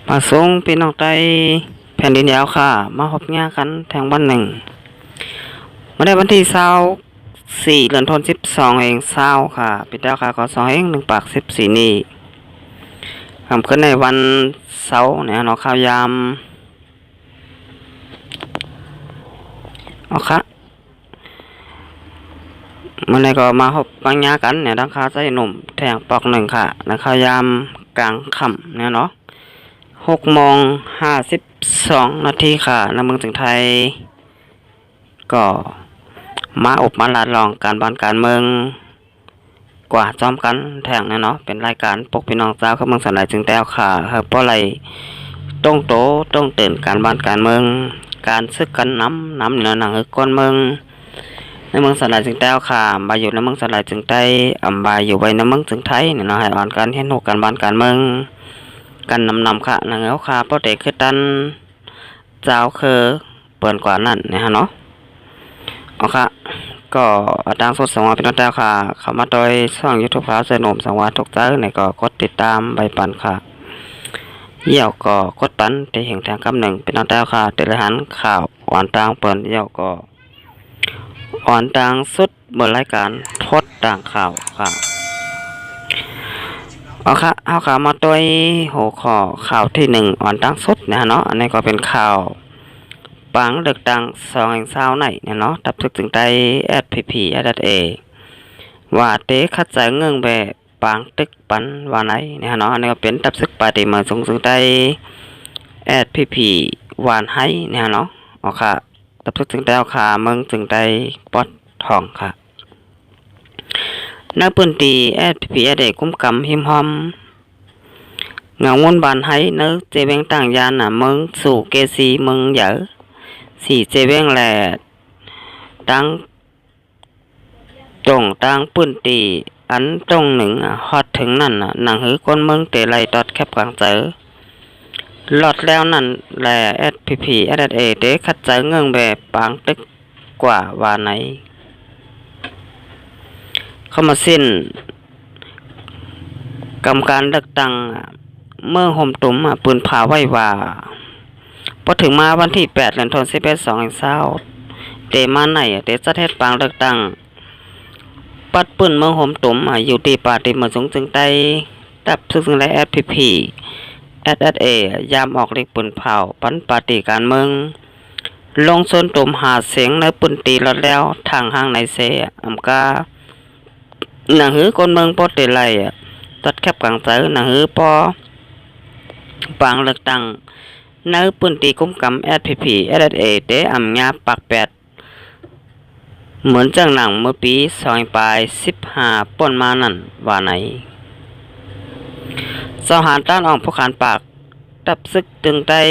มาส่งพี่น้องใต้แผ่นดินยาวค่ะมาพบงากันแทงวันหนึ่งมาได้วันที่24 เดือนธันวาคมเองค่ะพี่เจ้าค่ะก็2 เอง1 ปาก 14นี่ทำขึ้นในวันเสาร์เนี่ยเนาะข่าวยามเอาค่ะมันในก็มาพบปังงากันเนี่ยดังคาใจหนุ่มแทงปอกหนึ่งค่ะในข่าวยามกลางค่ำเนี่ยเนาะ6 โมง 52 นาทีค่ะในเมืองถึงไทยก็มาอบมาลาดลองการบ้านการเมืองกว่าจอมกันแทงเนาะเป็นรายการปกพี่น้องเจ้าเข้าเมืองสันไหลจึงแต้วค่ะเพราะอะไรต้องโตต้องตื่นการบ้านการเมืองการซึกกันน้ำเหนือหนังก้อนเมืองในเมืองสันไหลจึงแต้วค่ะบาอยู่ในเมืองสันไหลจึงใต้บาอยู่ไว้ในเมืองจึงไทยเนาะให้อ่อนการเห็นหกการบ้านการเมืองกันนำค่ะนางเอาค่ะเพราะเด็กคือตันเจ้าคือเปิดกว่านั่นเนี่ยฮะเนาะเอาค่ะก็ดังสดสังวาเป็นต้นค่ะเข้ามาโดยช่องยูทูบข่าวเสนมสังวาทุกเจ้าในก็กดติดตามใบปันค่ะเยี่ยวก็กดปันได้เห็นทางคำหนึ่งเป็นต้นค่ะเตลิหันข่าวอ่อนต่างเปิดเยี่ยวก็อ่อนต่างสุดบนรายการพดต่างข่าวค่ะเอาค่ะเอาข่าวมาโดยหัวข้อข่าวที่1อ่อนต่างสุดนะเนาะอันนี้ก็เป็นข่าวปังเลือกตั้ง2 แห่ง 20ไหนเนี่ยเนาะดับทึกถึงใต้ SPP SSA ว่าเตะคัดใจเงินแบบปังตึกปันว่าไหนเนี่ยเนาะอันนี้ก็เป็นดับทึกปฏิมาสูงถึงใต้ SPP วานให้เนี่ยเนาะเอาค่ะดับทึกถึงใต้เอาค่ะเมืองถึงใต้ปอดทองค่ะในพื้นที่ SPP SSA กุ้มกำหิมหอมเงาวนบานให้เนื้อเจเวงต่างยานเมืองสู่เกซีเมืองเหยอ4เจเวงแหล่ตั้งตรงตั้งปื้นตีอันตรงหนึ่งฮอดถึงนั่นหนังหือก้นเมืองเตไลตอดแคบกลางเจอหลอดแล้วนั่นแหล่ SPP SSA เตคัดเจอเงิงแบบปางตึกกว่าว่าไหนเข้ามาสิ้นกรรมการเลือกตั้งเมื่อห่มตุ่มปืนผาไว้ว่าพอถึงมาวันที่8 เดือนธันวาคม 2 เตมาไหนเตจะเทศปางเลือกตั้งปัดปืนเมืองห่มตุ่มอยู่ที่ป่าที่เมืองสงจึงใต้ดับซึ่งใน SPP SSA ยามออกเล็กปืนเผาปันปาฏิการเมืองลงส่วนตุ่มหาเสียงในปืนตีรถแล้วทางห้างในเซอำกาหนังหือคนเมืองปอเตไลตัดแคบกลางเจอหนังหือปอปางเลือกตั้งในพื้นที่คุ้มกำ SPP SSA เตอำญาปากแปดเหมือนจังหนังเมื่อปี2015ป่นมานั่นว่าไหนสหารต้านออกผู้ขานปากตับซึกตึงใต้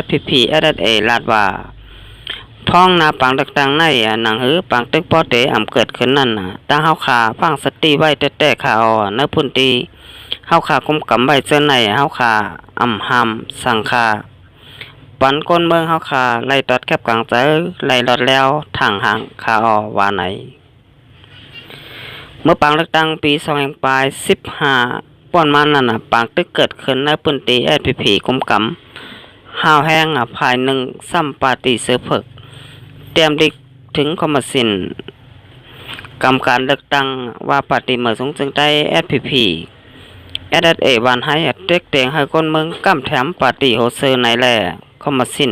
SPP SSA ลาดว่าพ้องนาปังต่างๆในหนังหือปังตึกปอเตอำเกิดขึ้นนั่นตั้งเฮาขาฟังสติไว้แต่ข่าวในพื้นที่เฮาขาคุ้มกำไว้เสื้อในเฮาขาอำหำสังคาปันก้นเมืองเฮาค่ะไล่ตอดแคบกลางเจอไล่รอดแล้วทางห่างคาออว่าไหนเมื่อปังเลือกตั้งปี2015ป้อนมานั่นปังตึกเกิดขึ้นในพื้นที่ SPP กุมกำห้าวแห้งภายหนึ่งซ้ำปาร์ตี้เสือเพิกเตรียมดิกถึงคอมมิชชั่นกรรมการเลือกตั้งว่าปาร์ตี้เมืองสงจึงได้ SPP SSA วานให้เต็กเตียงให้คนเมืองกำแถมปาร์ตี้โฮเซอร์ในแหล่เข้ามาสิ้น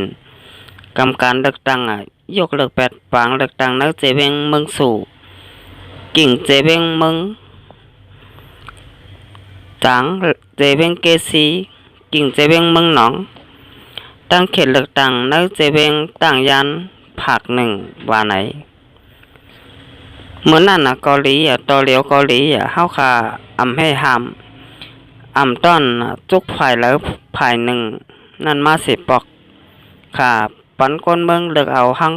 กรรมการเลือกตั้งยกเลิก8ปางเลือกตั้งนักเจเวงเมืองสู่กิ่งเจเวงเมืองจางเจเวงเกซีกิ่งเจเวงเมืองหนองตั้งเขตเลือกตั้งนักเจเวงต่างยันภาค1ว่าไหนเหมือนนั่นเกาหลีตอเหลียวเกาหลีเฮาค่ะอำให้หามอำต้อนจุกฝ่ายแล้วฝ่าย1นั่นมาสิปอกค่ะปันก้นเมืองเลือกเอาหัง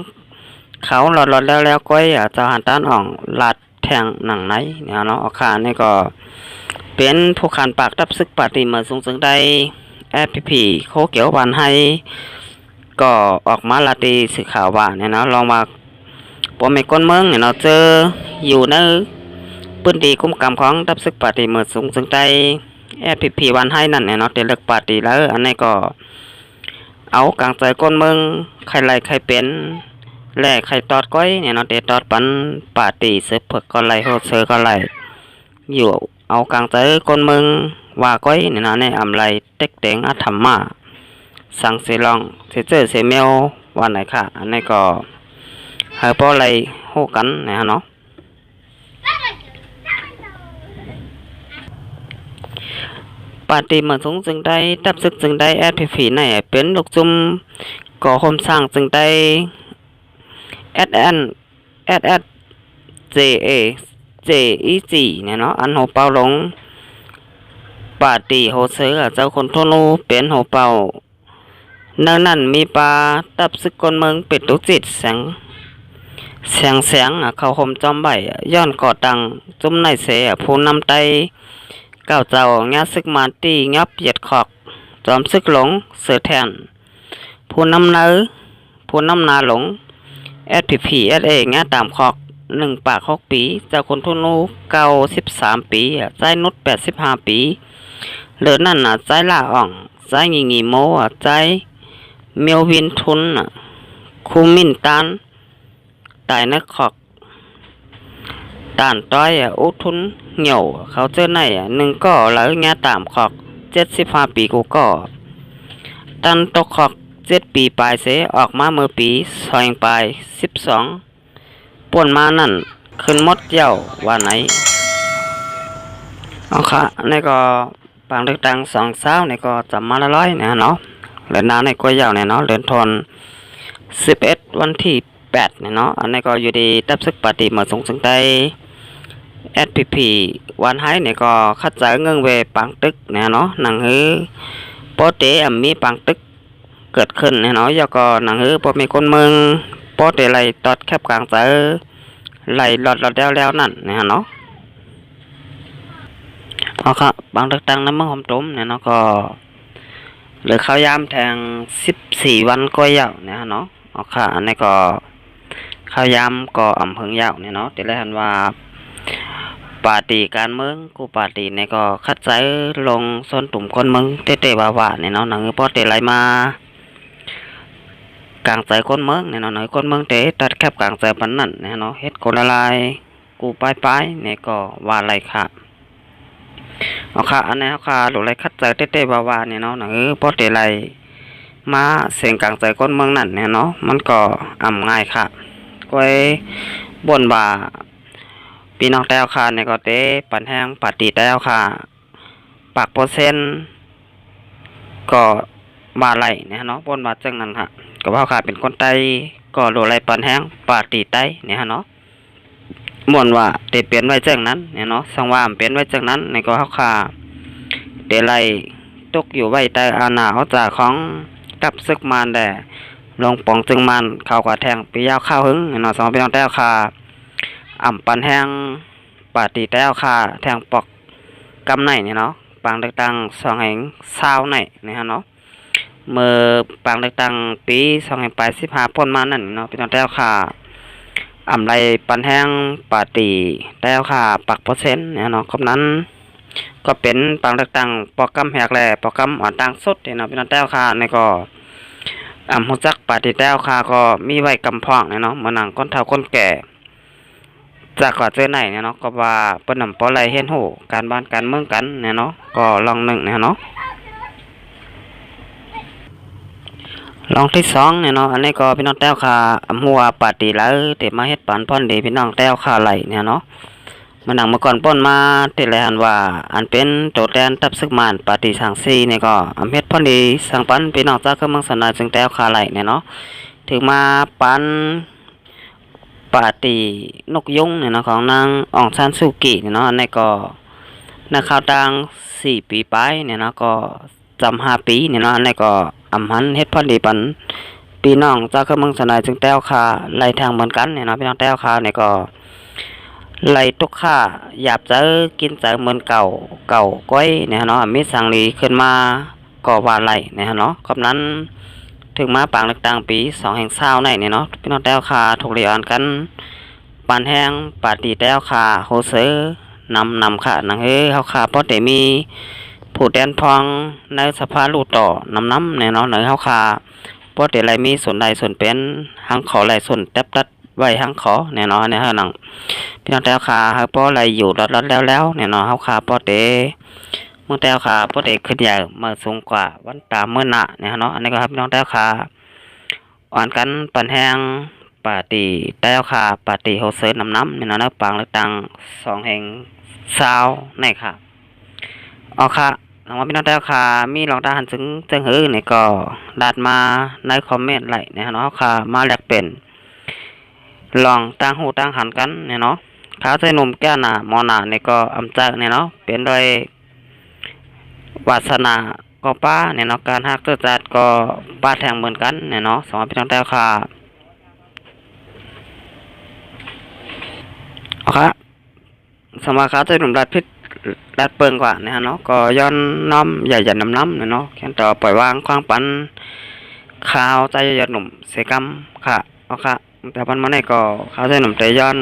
เขาหลอดแล้วก้อยจะหันต้านอ่องลาดแทงหนังไหนเนี่ยเนาะค่ะนี่ก็เป็นผู้ขานปากตับซึกปาฏิมาสูงได้ SPP โคเกี่ยววันให้ก็ออกมาลาตีสื่อข่าวว่าเนี่ยเนาะลองมาปอมไม่ก้นเมืองเนี่ยเนาะเจออยู่ในพื้นที่คุ้มกำของตับซึกปาฏิมาสูงได้ SPP วันให้นั่นเนี่ยเนาะแต่เลือกปาร์ตี้แล้วอันนี้ก็เอากลางใจก้นเมืองใครไล่ใครเป็นแลใครตอดก้อยเนี่ยเนาะแต่ตอดปันปาร์ตี้เสือเผือกก็ไล่โหดเสือก็ไล่อยู่เอากลางใจก้นเมืองว่าก้อยเนี่ยเนาะในอำไรเต็กเต็งอาธรรมะสั่งเสลองเสเจอเสเมลวันไหนค่ะอันนี้ก็เฮาป้อไล่โหกันเนี่ยเนาะปาร์ตี้เมืองสงจึงได้ตับซึกจึงได้SPPในเป็นลูกจุ่มก่อโฮมสร้างจึงได้SN SS JA JEG เนี่ยเนาะอันโหเป่าลงปาร์ตี้โฮเซอร์เจ้าคนทั่วโลกเป็นโหเป่าเนื่องนั้นมีปลาตับซึกคนเมืองเป็ดตุกจิตแสงเขาห่มจอมใบย้อนก่อตังจุ่มในเสผู้นำไตเก้าเจ้างาซึกมาตีงับเหยียดขอกจอมซึกหลงเสือแทนผู้นำนาหลงSPP SA งาตามขอก1 ปาก6 ปีเจ้าคนทุนนูเก่า13 ปีใจนุด85 ปีเหลือนั่นใจล่าอ่องใจงีโมใจเมียววินทุนคูมินตานตายนักขอกตานต้อยอุทุนเหี่ยวเขาเจอใน1ก่อแล้วงาตามขอก75 ปีกูก่อตันตกขอก7 ปีปลายเสออกมาเมื่อปีซอยปลาย12ป่วนมานั่นขึ้นมดเย้าว่าไหนเอาค่ะในก็ปางเลือกตั้ง2 เช้าในก็จำมาละร้อยเนี่ยเนาะเดือนหน้าในก็ยาวเนี่ยเนาะเดือนธัน11วันที่8เนี่ยเนาะอันนี้ก็อยู่ดีตับซึกปาร์ตี้มาส่งถึงได้ SPP วันให้เนี่ยก็คัดจ่ายเงินเวปังตึกเนี่ยเนาะหนังฮือโปเตมีปังตึกเกิดขึ้นเนี่ยเนาะแล้วก็หนังฮือบ่มีคนเมืองโปเตไล่ตอดแคบกลางใจไล่หลอดแล้วนั่นเนี่ยเนาะเอาค่ะบางเลือกตั้งน้ำเมืองหอมต้มเนี่ยเนาะก็เหลือข้าวยามแทง14 วันก็ยาวเนี่ยเนาะเอาค่ะอันนี้ก็ข้าวยามก็อำเภอยาวเนี่ยเนาะแต่ละหันว่าปาร์ตี้การเมืองกูปาร์ตี้เนี่ยก็คัดใจลงส้นตุ่มคนเมืองเตะว่าเนี่ยเนาะหนังพอเตะไหลมากลางใจคนเมืองเนี่ยเนาะหน่อยคนเมืองเตะตัดแคบกลางใจปันนั่นเนี่ยเนาะเฮ็ดคนละลายกูป้ายเนี่ยก็ว่าไรค่ะเอาค่ะอันนี้เอาค่ะหลุดไรคัดใจเตะว่าเนี่ยเนาะหนังพอเตะไหลมาเสียงกลางใจคนเมืองนั่นเนี่ยเนาะมันก็อ่ำง่ายค่ะก้อยบ่นว่าพี่น้องแต้วค่ะในก็เตะปันแห้งปาร์ตี้แต้วค่ะปาก%ก็มาไหลเนี่ยเนาะบ่นว่าจังนั้นค่ะก็ว่าค่ะเป็นคนไต้ก็โดนไหลปันแห้งปาร์ตี้ไต้เนี่ยเนาะบ่นว่าเตะเปลี่ยนไว้จังนั้นเนี่ยเนาะสังว่าเปลี่ยนไว้จังนั้นในก็เฮาค่ะเตะไหลตกอยู่ไว้ใต้อาณาเขาจากของกับซึกมานแด่ลงปองจึงมันเข้ากับแทงปียาวข้าวหึงเนาะ2พี่น้องแต้วค่ะอ่ำปันแห้งปาร์ตี้แต้วค่ะแทงปอกกำไหนเนี่ยเนาะปางเลือกตั้ง2แห่ง20ไหนเนี่ยเนาะเมื่อปางเลือกตั้งปี2015พ้นมานั่นเนาะพี่น้องแต้วค่ะอ่ำไรปันแห้งปาร์ตี้แต้วค่ะปัก%เนี่ยเนาะครบนั้นก็เป็นปางเลือกตั้งโปรแกรมแหกแหล่โปรแกรมอ่อนต่างสุดเนี่ยเนาะพี่น้องแต้วค่ะในก็ฮู้จักปาร์ตี้แต้วค่ะก็มีไว้กำพองเนี่ยเนาะเหมือนหนังคนเฒ่าคนแก่จากก็เจอไหนเนี่ยเนาะก็ว่าเปิ้นนำปอไหลเฮ็ดฮู้การบ้านการเมืองกันเนี่ยเนาะก็ลอง1เนี่ยเนาะลองที่2เนี่ยเนาะอันนี้ก็พี่น้องแต้วค่ะฮู้ว่าปาร์ตี้แล้วแต่มาเฮ็ดปานพรดีพี่น้องแต้วค่ะไหลเนี่ยเนาะมานั่งมาก่อนป้นมาแต่ละหันว่าอันเป็นตัวแทนตับซึกมานปาร์ตี้สังซีเนี่ยก็เฮ็ดพรดีสังปันพี่น้องจากเมืองสนาจึงแต้วค่ะไหลเนี่ยเนาะถึงมาปันปาร์ตี้นกยุงเนี่ยเนาะของนางอองซานซูกิเนี่ยเนาะอันนี้ก็นักข่าวต่าง4 ปีไปเนี่ยเนาะก็จำ5 ปีเนี่ยเนาะอันนี้ก็อำหันเฮ็ดพอดีปันพี่น้องจากเมืองสนายจึงแต้วค่ะไล่ทางเหมือนกันเนี่ยเนาะพี่น้องแต้วค่ะเนี่ยก็ไล่ทุกค่าหยาบเจอกินเจอเหมือนเก่าก้อยเนี่ยเนาะมีสังลีขึ้นมาก็ว่าไล่เนี่ยเนาะคำนั้นถึงมาปางเลือกตั้งปี2แห่ง20ในเนี่ยเนาะพี่น้องแต้วค่ะถูกเรียนกันปานแห้งปาร์ตี้แต้วค่ะโฮเซอร์นำค่ะหนังเฮาค่ะเพราะแต่มี ผู้แดนพองในสภาลูกต่อนำเนี่ยเนาะเหนือเฮาคาบ่ได้ไรมีส่วนใดส่วนเป็นหังขอไหลส่วนแตบตัดไว้หังขอเนี่ยเนาะเนี่ยเฮานังพี่น้องแต่คาเฮาบ่ไหลอยู่รัดแล้วเนี่ยเนาะเฮาคาบ่ได้เมื่อแต่คาบ่ได้ขึ้นใหญ่มาสูงกว่าวันตามมื้อหน้าเนี่ยเนาะอันนี้ก็ครับพี่น้องแต่คาอ่อนกันปันแหงปาร์ตี้แต่คาปาร์ตี้โฮเซอร์นำเนี่ยเนาะปางเลือกตั้ง2แห่ง20นี่ค่ะเอาค่ะหลังว่าพี่น้องแต่ค่ะมีลองตาหันถึงจังหือนี่ก็ดาดมาในคอมเมนต์ไหลเนี่ยเนาะค่ะมาแลกเป็นลองตั้งหูตั้งหันกันเนี่ยเนาะขาใส่หนุ่มแก้หน้าหมอหน้านี่ก็อำจักเนี่ยเนาะเป็นโดยวาสนาก็ป้าเนี่ยเนาะการฮักเตอร์จัดก็ป้าแทงเหมือนกันเนี่ยเนาะสำหรับพี่น้องแต่ค่ะเอาค่ะสำหรับขาใส่หนุ่มรัดพิษรัดเปิงกว่าเนี่ยเนาะก็ย้อนน้อมใหญ่ยันน้ำเนี่ยเนาะแค่ต่อปล่อยวางควางปันข่าวใจหยดหนุ่มเสกรรมค่ะเอาค่ะแต่ปันมาในก็ข่าวใจหนุ่มใจย้อน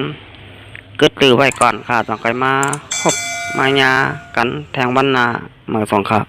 กึดตือไว้ก่อนค่ะต้องไปมาคบมายากันแทงบรรณาเมื่อสองค่ะ